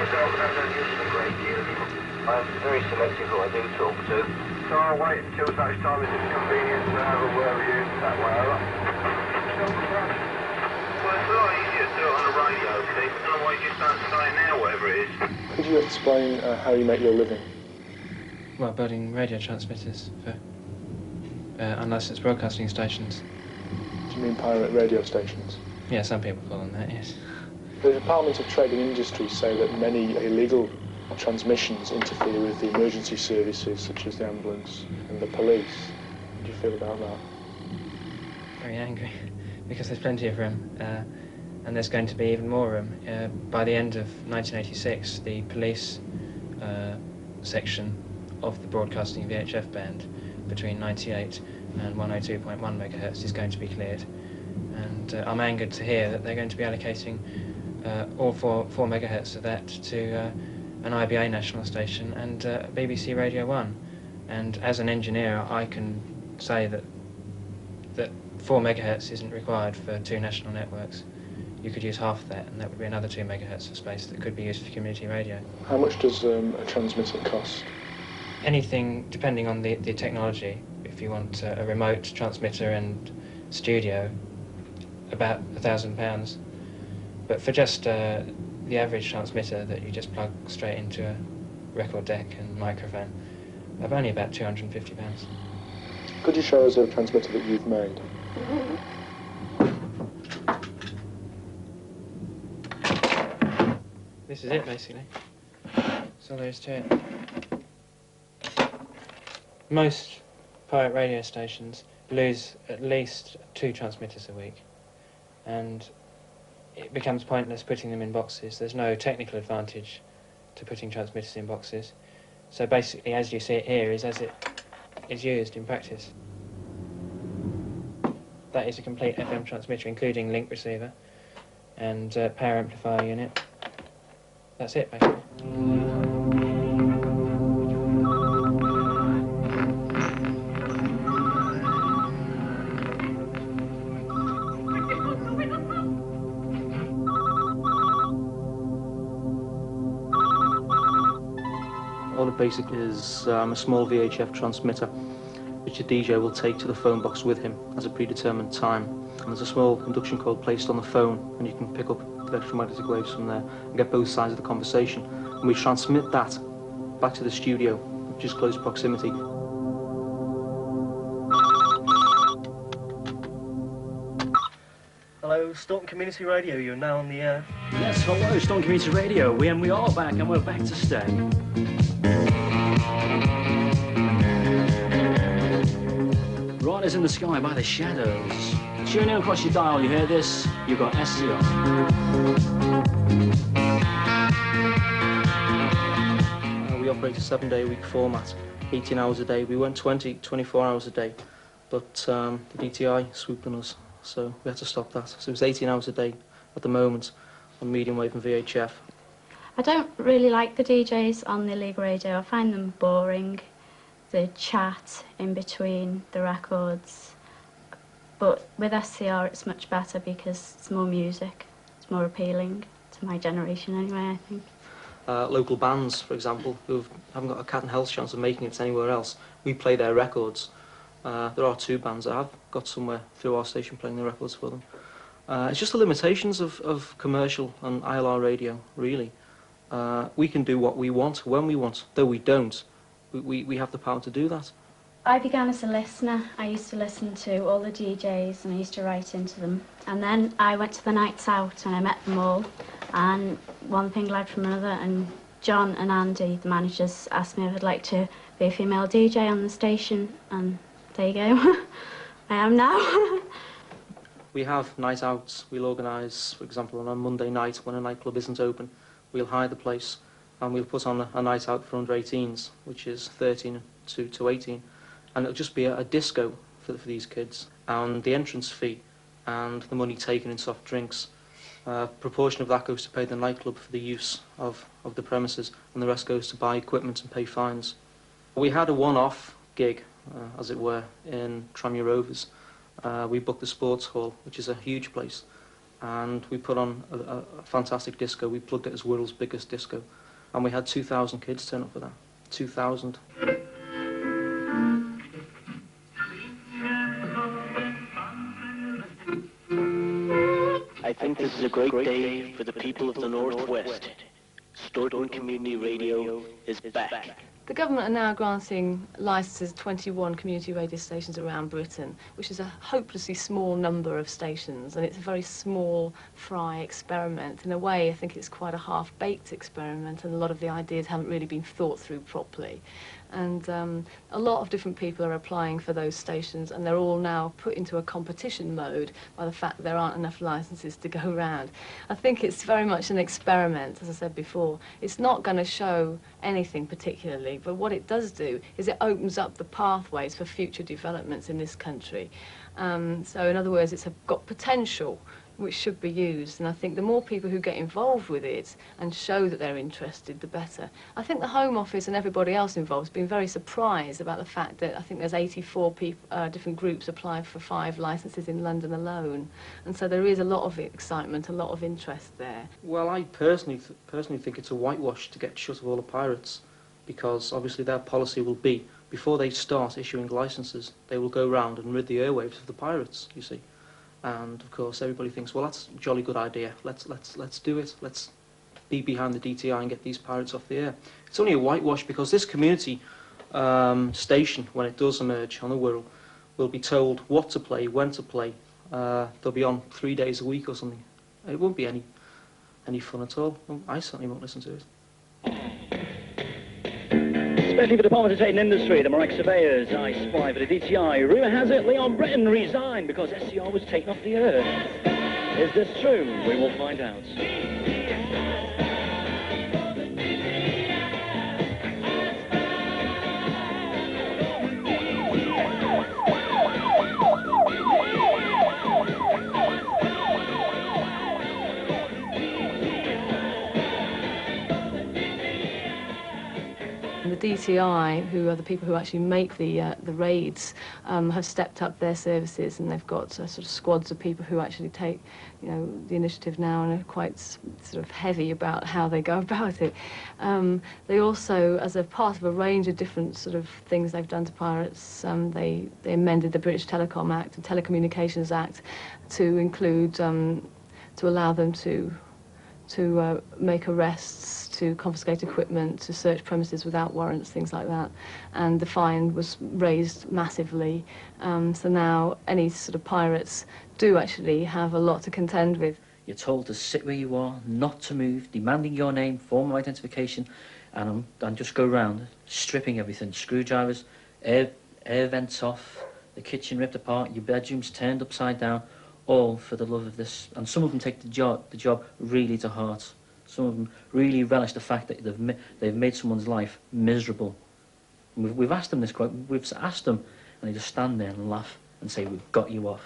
myself and I'm using a great deal. I'm very selective who I do talk to. So I'll wait until such time as it's convenient to have a word with you that way, alright? Well, it's a lot easier to do it on the radio, Keith. Otherwise you start saying now whatever it is. Could you explain how you make your living? Well, building radio transmitters for unlicensed broadcasting stations. Do you mean pirate radio stations? Yeah, some people call them that, yes. The Department of Trade and Industry say that many illegal transmissions interfere with the emergency services, such as the ambulance and the police. How do you feel about that? Very angry, because there's plenty of room, and there's going to be even more room. By the end of 1986, the police section of the broadcasting VHF band between 98 and 102.1 megahertz is going to be cleared. And I'm angered to hear that they're going to be allocating all 4 megahertz of that to an IBA national station and BBC Radio 1. And as an engineer, I can say that 4 megahertz isn't required for 2 national networks. You could use half of that, and that would be another 2 megahertz of space that could be used for community radio. How much does a transmitter cost? Anything, depending on the technology. If you want a remote transmitter and studio, about £1,000. But for just the average transmitter that you just plug straight into a record deck and microphone, of only about £250. Could you show us a transmitter that you've made? This is it, basically. That's all there is to it. Most pirate radio stations lose at least 2 transmitters a week, and it becomes pointless putting them in boxes. There's no technical advantage to putting transmitters in boxes. So basically, as you see it here, is as it is used in practice. That is a complete FM transmitter, including link receiver and power amplifier unit. That's it, basically. All it basically is a small VHF transmitter which a DJ will take to the phone box with him as a predetermined time. And there's a small induction coil placed on the phone, and you can pick up the electromagnetic waves from there and get both sides of the conversation. And we transmit that back to the studio, which is close proximity. Hello, Storeton Community Radio, you're now on the air. Yes, hello, Storeton Community Radio. We are back, and we're back to stay. Riders in the Sky by the Shadows. Tune in across your dial, you hear this? You've got SCR. We operate a 7-day-a-week format, 18 hours a day. We went 24 hours a day, but the DTI swooped on us, so we had to stop that. So it's 18 hours a day at the moment on medium wave and VHF. I don't really like the DJs on the illegal radio. I find them boring, the chat in between the records. But with SCR it's much better because it's more music. It's more appealing to my generation anyway, I think. Local bands, for example, who haven't got a cat and hell's chance of making it anywhere else, we play their records. There are 2 bands that have got somewhere through our station playing their records for them. It's just the limitations of commercial and ILR radio, really. We can do what we want, when we want, though we don't. We have the power to do that. I began as a listener. I used to listen to all the DJs and I used to write into them. And then I went to the nights out and I met them all. And one thing led from another, and John and Andy, the managers, asked me if I'd like to be a female DJ on the station, and there you go. I am now. We have night outs. We'll organise, for example, on a Monday night when a nightclub isn't open, we'll hire the place and we'll put on a night out for under 18s, which is 13 to 18. And it'll just be a disco for these kids. And the entrance fee and the money taken in soft drinks, a proportion of that goes to pay the nightclub for the use of the premises, and the rest goes to buy equipment and pay fines. We had a one-off gig, as it were, in Tranmere Rovers. We booked the sports hall, which is a huge place, and we put on a fantastic disco. We plugged it as world's biggest disco, and we had 2,000 kids turn up for that. 2,000. I think this is a great day for the people of the Northwest. Storeton Community Radio is back. The government are now granting licences to 21 community radio stations around Britain, which is a hopelessly small number of stations, and it's a very small, fry experiment. In a way, I think it's quite a half-baked experiment, and a lot of the ideas haven't really been thought through properly. And a lot of different people are applying for those stations, and they're all now put into a competition mode by the fact that there aren't enough licences to go around. I think it's very much an experiment, as I said before. It's not going to show anything particularly, but what it does do is it opens up the pathways for future developments in this country. So in other words, it's got potential which should be used, and I think the more people who get involved with it and show that they're interested, the better. I think the Home Office and everybody else involved has been very surprised about the fact that I think there's 84 different groups applying for 5 licences in London alone, and so there is a lot of excitement, a lot of interest there. Well, I personally think it's a whitewash to get shut of all the pirates, because obviously their policy will be, before they start issuing licences, they will go round and rid the airwaves of the pirates, you see. And of course everybody thinks, well, that's a jolly good idea, let's do it, let's be behind the DTI and get these pirates off the air. It's only a whitewash, because this community station, when it does emerge on the Wirral, will be told what to play, when to play. They'll be on 3 days a week or something. It won't be any fun at all. I certainly won't listen to it. Especially for the Department of Trade and Industry, the Morag surveyors I spy for the DTI. Rumour has it Leon Britton resigned because SCR was taken off the earth. Is this true? We will find out. The DTI, who are the people who actually make the raids, have stepped up their services, and they've got sort of squads of people who actually take, the initiative now, and are quite sort of heavy about how they go about it. They also, as a part of a range of different sort of things they've done to pirates, they amended the British Telecom Act, the Telecommunications Act, to include to allow them to make arrests, to confiscate equipment, to search premises without warrants, things like that. And the fine was raised massively. So now any sort of pirates do actually have a lot to contend with. You're told to sit where you are, not to move, demanding your name, form of identification, and just go round, stripping everything. Screwdrivers, air vents off, the kitchen ripped apart, your bedrooms turned upside down, all for the love of this. And some of them take the job really to heart. Some of them really relish the fact that they've made someone's life miserable. And we've asked them this quite. We've asked them, and they just stand there and laugh and say, "We've got you off."